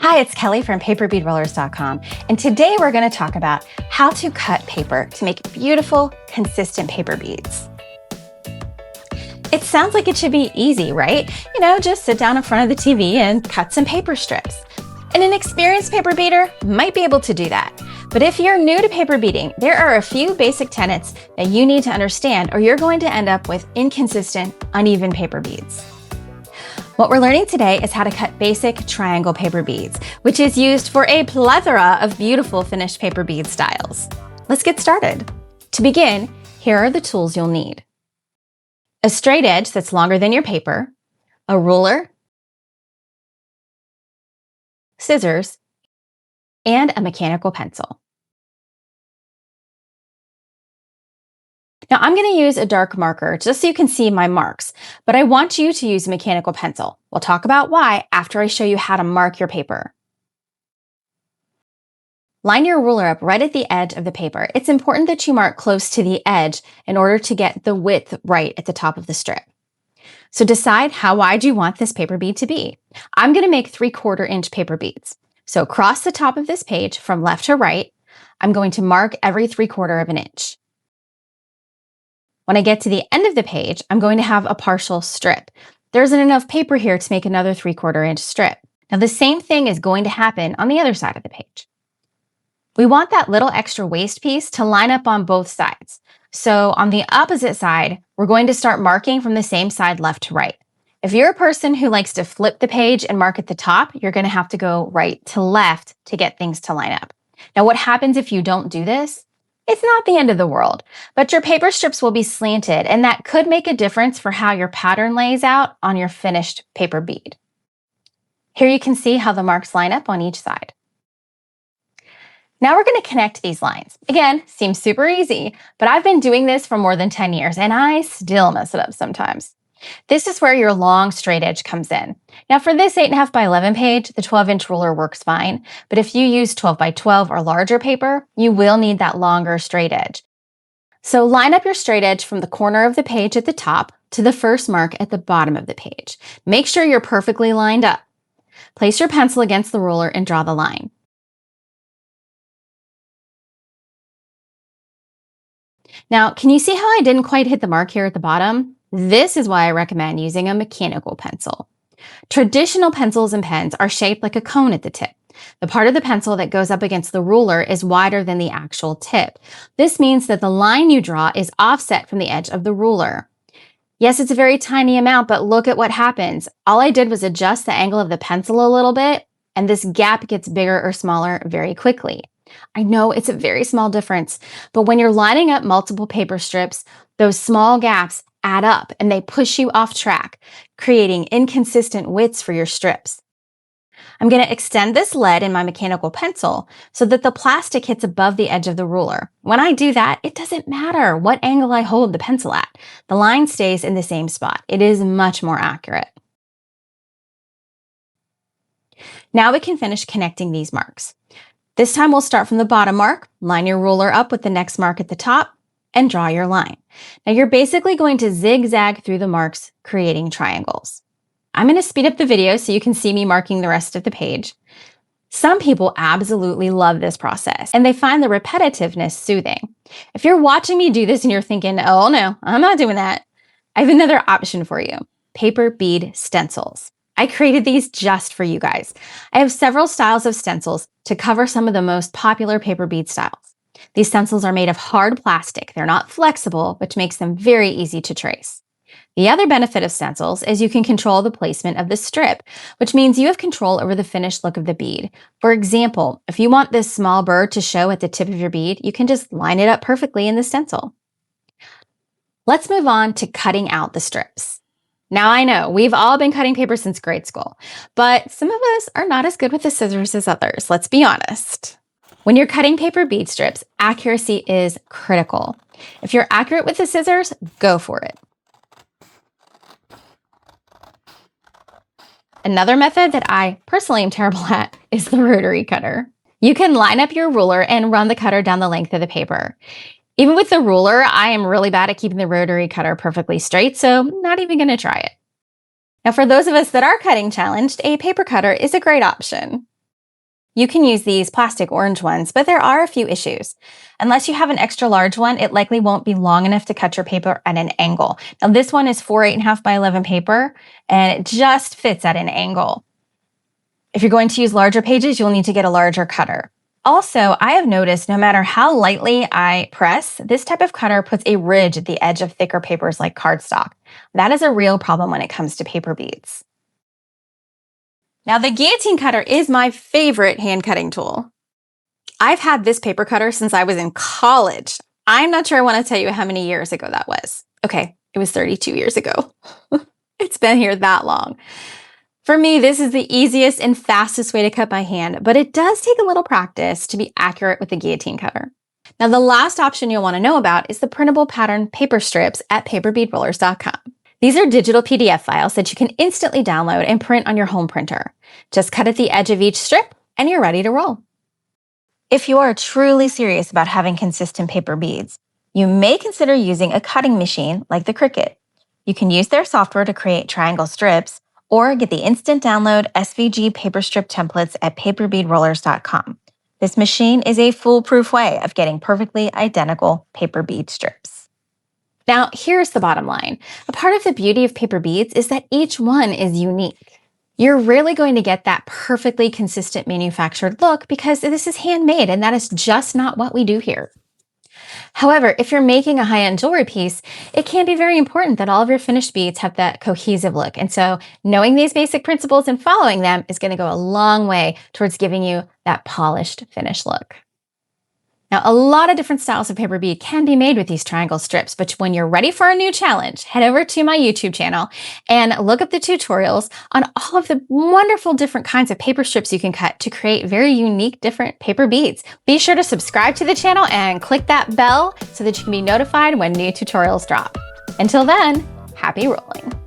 Hi, it's Kelly from paperbeadrollers.com, and today we're going to talk about how to cut paper to make beautiful, consistent paper beads. It sounds like it should be easy, right? Just sit down in front of the TV and cut some paper strips. And an experienced paper beader might be able to do that. But if you're new to paper beading, there are a few basic tenets that you need to understand, or you're going to end up with inconsistent, uneven paper beads. What we're learning today is how to cut basic triangle paper beads, which is used for a plethora of beautiful finished paper bead styles. Let's get started. To begin, here are the tools you'll need. A straight edge that's longer than your paper, a ruler, scissors, and a mechanical pencil. Now I'm going to use a dark marker just so you can see my marks, but I want you to use a mechanical pencil. We'll talk about why after I show you how to mark your paper. Line your ruler up right at the edge of the paper. It's important that you mark close to the edge in order to get the width right at the top of the strip. So decide how wide you want this paper bead to be. I'm going to make 3/4 inch paper beads. So across the top of this page from left to right, I'm going to mark every 3/4 of an inch. When I get to the end of the page, I'm going to have a partial strip. There isn't enough paper here to make another 3/4 inch strip. Now the same thing is going to happen on the other side of the page. We want that little extra waist piece to line up on both sides. So on the opposite side, we're going to start marking from the same side left to right. If you're a person who likes to flip the page and mark at the top, you're going to have to go right to left to get things to line up. Now what happens if you don't do this? It's not the end of the world, but your paper strips will be slanted, and that could make a difference for how your pattern lays out on your finished paper bead. Here you can see how the marks line up on each side. Now we're going to connect these lines. Again, seems super easy, but I've been doing this for more than 10 years, and I still mess it up sometimes. This is where your long straight edge comes in. Now for this 8.5 by 11 page, the 12-inch ruler works fine, but if you use 12 by 12 or larger paper, you will need that longer straight edge. So line up your straight edge from the corner of the page at the top to the first mark at the bottom of the page. Make sure you're perfectly lined up. Place your pencil against the ruler and draw the line. Now, can you see how I didn't quite hit the mark here at the bottom? This is why I recommend using a mechanical pencil. Traditional pencils and pens are shaped like a cone at the tip. The part of the pencil that goes up against the ruler is wider than the actual tip. This means that the line you draw is offset from the edge of the ruler. Yes, it's a very tiny amount, but look at what happens. All I did was adjust the angle of the pencil a little bit, and this gap gets bigger or smaller very quickly. I know it's a very small difference, but when you're lining up multiple paper strips, those small gaps add up and they push you off track, creating inconsistent widths for your strips. I'm going to extend this lead in my mechanical pencil so that the plastic hits above the edge of the ruler. When I do that, it doesn't matter what angle I hold the pencil at. The line stays in the same spot. It is much more accurate. Now we can finish connecting these marks. This time we'll start from the bottom mark, line your ruler up with the next mark at the top, and draw your line. Now you're basically going to zigzag through the marks, creating triangles. I'm going to speed up the video so you can see me marking the rest of the page. Some people absolutely love this process, and they find the repetitiveness soothing. If you're watching me do this and you're thinking, oh no, I'm not doing that, I have another option for you. Paper bead stencils. I created these just for you guys. I have several styles of stencils to cover some of the most popular paper bead styles. These stencils are made of hard plastic. They're not flexible, which makes them very easy to trace. The other benefit of stencils is you can control the placement of the strip, which means you have control over the finished look of the bead. For example, if you want this small bird to show at the tip of your bead, you can just line it up perfectly in the stencil. Let's move on to cutting out the strips. Now I know we've all been cutting paper since grade school, but some of us are not as good with the scissors as others, let's be honest. When you're cutting paper bead strips, accuracy is critical. If you're accurate with the scissors, go for it. Another method that I personally am terrible at is the rotary cutter. You can line up your ruler and run the cutter down the length of the paper. Even with the ruler, I am really bad at keeping the rotary cutter perfectly straight, so I'm not even going to try it. Now, for those of us that are cutting challenged, a paper cutter is a great option. You can use these plastic orange ones, but there are a few issues. Unless you have an extra large one, it likely won't be long enough to cut your paper at an angle. Now this one is 4 8.5 by 11 paper, and it just fits at an angle. If you're going to use larger pages, you'll need to get a larger cutter. Also, I have noticed no matter how lightly I press, this type of cutter puts a ridge at the edge of thicker papers like cardstock. That is a real problem when it comes to paper beads. Now, the guillotine cutter is my favorite hand cutting tool. I've had this paper cutter since I was in college. I'm not sure I want to tell you how many years ago that was. Okay, it was 32 years ago. It's been here that long. For me, this is the easiest and fastest way to cut by hand, but it does take a little practice to be accurate with the guillotine cutter. Now, the last option you'll want to know about is the printable pattern paper strips at paperbeadrollers.com. These are digital PDF files that you can instantly download and print on your home printer. Just cut at the edge of each strip and you're ready to roll. If you are truly serious about having consistent paper beads, you may consider using a cutting machine like the Cricut. You can use their software to create triangle strips or get the instant download SVG paper strip templates at paperbeadrollers.com. This machine is a foolproof way of getting perfectly identical paper bead strips. Now, here's the bottom line. A part of the beauty of paper beads is that each one is unique. You're rarely going to get that perfectly consistent manufactured look because this is handmade and that is just not what we do here. However, if you're making a high-end jewelry piece, it can be very important that all of your finished beads have that cohesive look. And so knowing these basic principles and following them is going to go a long way towards giving you that polished, finished look. Now, a lot of different styles of paper bead can be made with these triangle strips, but when you're ready for a new challenge, head over to my YouTube channel and look up the tutorials on all of the wonderful different kinds of paper strips you can cut to create very unique, different paper beads. Be sure to subscribe to the channel and click that bell so that you can be notified when new tutorials drop. Until then, happy rolling.